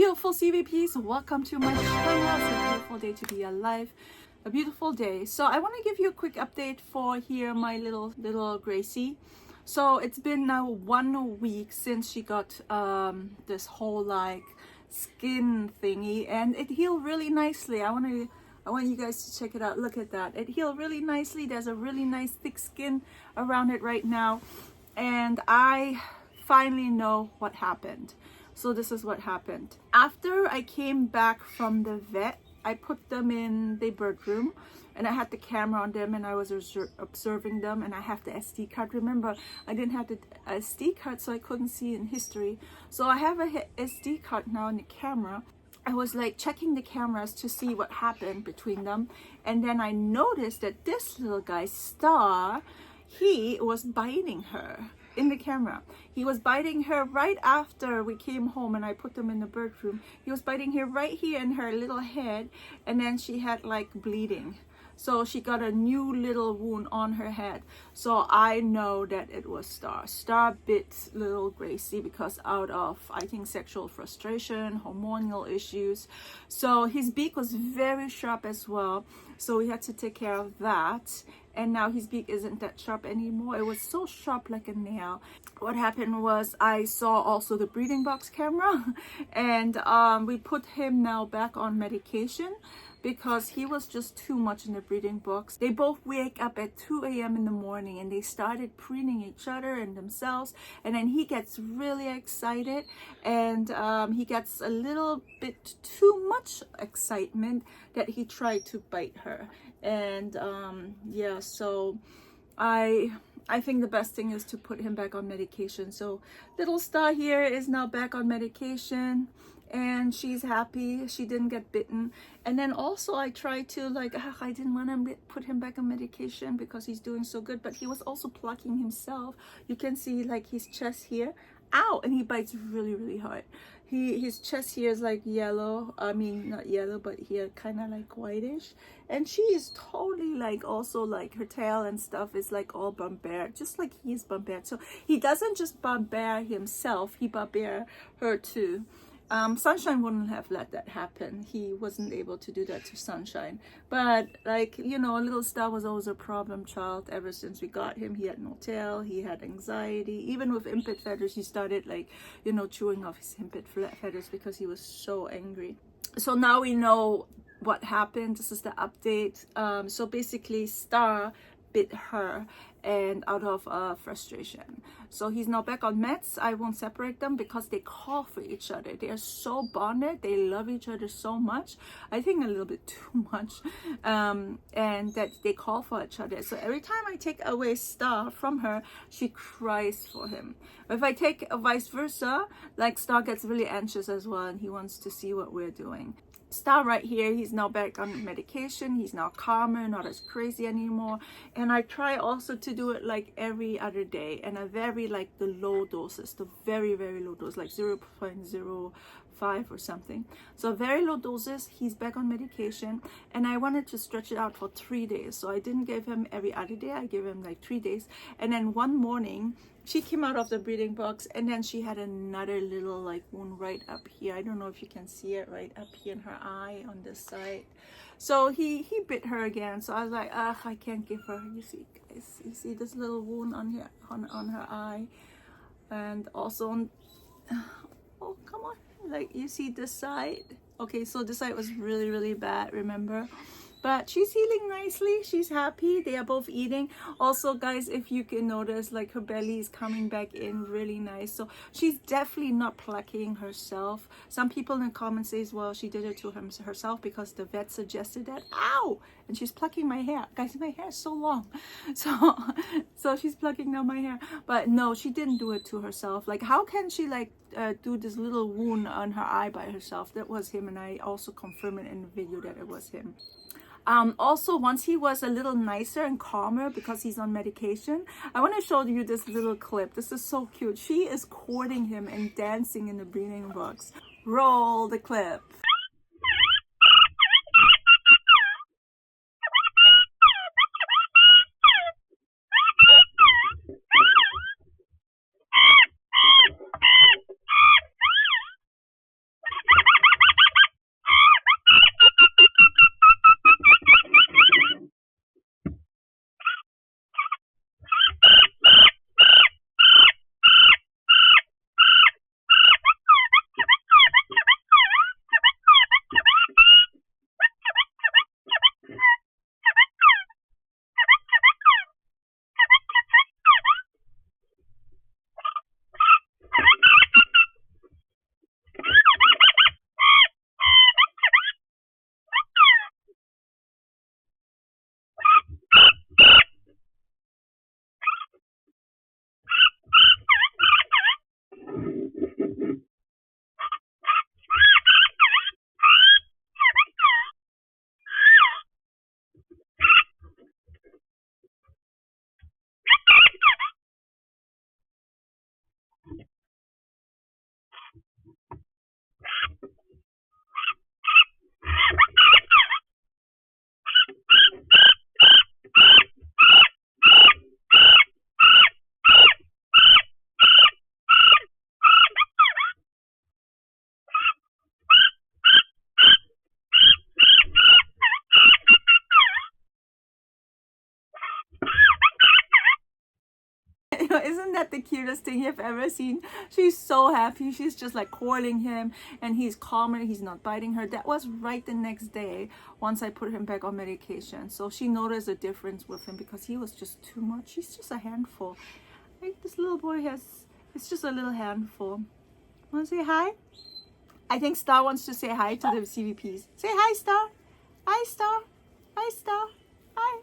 Beautiful CVPs, welcome to my channel. It's a beautiful day to be alive. A beautiful day. So I want to give you a quick update for here my little Gracie. So it's been now 1 week since she got this whole like skin thingy, and it healed really nicely. I want you guys to check it out. Look at that. It healed really nicely. There's a really nice thick skin around it right now, and I finally know what happened. So this is what happened. After I came back from the vet, I put them in the bird room and I had the camera on them and I was observing them, and I have the SD card. Remember, I didn't have the SD card, so I couldn't see in history. So I have a SD card now in the camera. I was like checking the cameras to see what happened between them, and then I noticed that this little guy, Star, he was biting her in the camera. He was biting her right after we came home and I put them in the bird room. He was biting her right here in her little head, and then she had like bleeding. So she got a new little wound on her head. So I know that it was Star. Star bit little Gracie because out of, I think, sexual frustration, hormonal issues. So his beak was very sharp as well. So we had to take care of that. And now his beak isn't that sharp anymore. It was so sharp like a nail. What happened was I saw also the breeding box camera, and we put him now back on medication because he was just too much in the breeding box. They both wake up at 2 a.m. in the morning and they started preening each other and themselves, and then he gets really excited, and he gets a little bit too much excitement that he tried to bite her. And yeah, so I think the best thing is to put him back on medication. So little Star here is now back on medication and she's happy. She didn't get bitten. And then also I tried to like, I didn't want to put him back on medication because he's doing so good, but he was also plucking himself. You can see like his chest here. Ow! And he bites really, really hard. His chest here is like yellow. I mean, not yellow, but here kind of like whitish. And she is totally like also like her tail and stuff is like all bombard, just like he's bombard. So he doesn't just bombard himself, he bombard her too. Sunshine wouldn't have let that happen. He wasn't able to do that to Sunshine. But like, you know, little Star was always a problem child ever since we got him. He had no tail, he had anxiety. Even with impet feathers, he started like, you know, chewing off his impet feathers because he was so angry. So now we know what happened. This is the update. So basically Star bit her and out of frustration. So he's now back on meds. I won't separate them because they call for each other. They are so bonded. They love each other so much. I think a little bit too much. And that they call for each other. So every time I take away Star from her, she cries for him. If I take a vice versa, like Star gets really anxious as well and he wants to see what we're doing. Star right here, he's now back on medication. He's now calmer, not as crazy anymore. And I try also to do it like every other day, and I vary like the low doses, the very, very low dose, like 0.05 or something. So very low doses. He's back on medication, and I wanted to stretch it out for 3 days. So I didn't give him every other day. I gave him like 3 days. And then one morning, she came out of the breeding box, and then she had another little like wound right up here. I don't know if you can see it right up here in her eye on this side. So he bit her again. So I was like, I can't give her. You see, guys, you see this little wound on here on her eye, and also on. Oh, come on! Like you see this side. Okay, so this side was really, really bad. Remember. But she's healing nicely. She's happy. They are both eating. Also, guys, if you can notice, like her belly is coming back in really nice. So she's definitely not plucking herself. Some people in the comments say, well, she did it to herself because the vet suggested that. Ow! And she's plucking my hair. Guys, my hair is so long. So she's plucking now my hair. But no, she didn't do it to herself. Like, how can she like do this little wound on her eye by herself? That was him, and I also confirmed it in the video that it was him. Also, once he was a little nicer and calmer because he's on medication, I want to show you this little clip. This is so cute. She is courting him and dancing in the breeding box. Roll the clip. that the cutest thing you've ever seen? She's so happy. She's just like courting him, and he's calmer. He's not biting her. That was right the next day once I put him back on medication. So she noticed a difference with him because he was just too much. He's just a handful. Like this little boy it's just a little handful. Want to say hi? I think Star wants to say hi to the CVPs. Say hi, Star. Hi, Star. Hi, Star. Hi.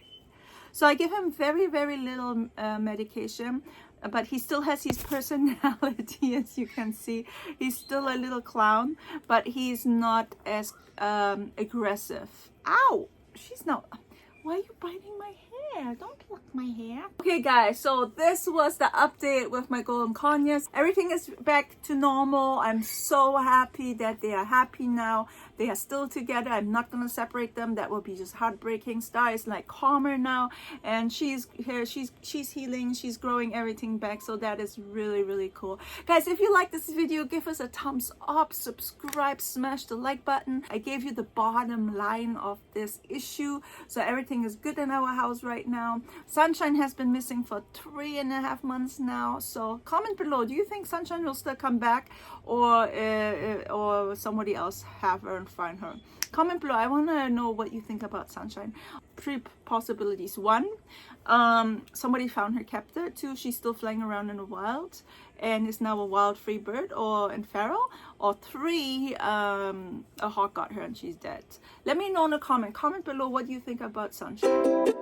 So I give him very, very little medication, but he still has his personality, as you can see. He's still a little clown, but he's not as aggressive. Ow! She's not... Why are you biting my hair? Don't pluck my hair. Okay, guys, so this was the update with my golden conures. Everything is back to normal. I'm so happy that they are happy now. They are still together. I'm not gonna separate them. That will be just heartbreaking. Star is like calmer now, and she's here. She's healing. She's growing everything back. So that is really, really cool, guys. If you like this video, give us a thumbs up, subscribe, smash the like button. I gave you the bottom line of this issue, so everything is good in our house right now. Sunshine has been missing for 3.5 months now. So comment below. Do you think Sunshine will still come back, or somebody else have her and find her? Comment below. I want to know what you think about Sunshine. 3 possibilities. 1, somebody found her captor. 2, she's still flying around in the wild and is now a wild free bird or in feral. Or 3, a hawk got her and she's dead. Let me know in a comment below what you think about Sunshine.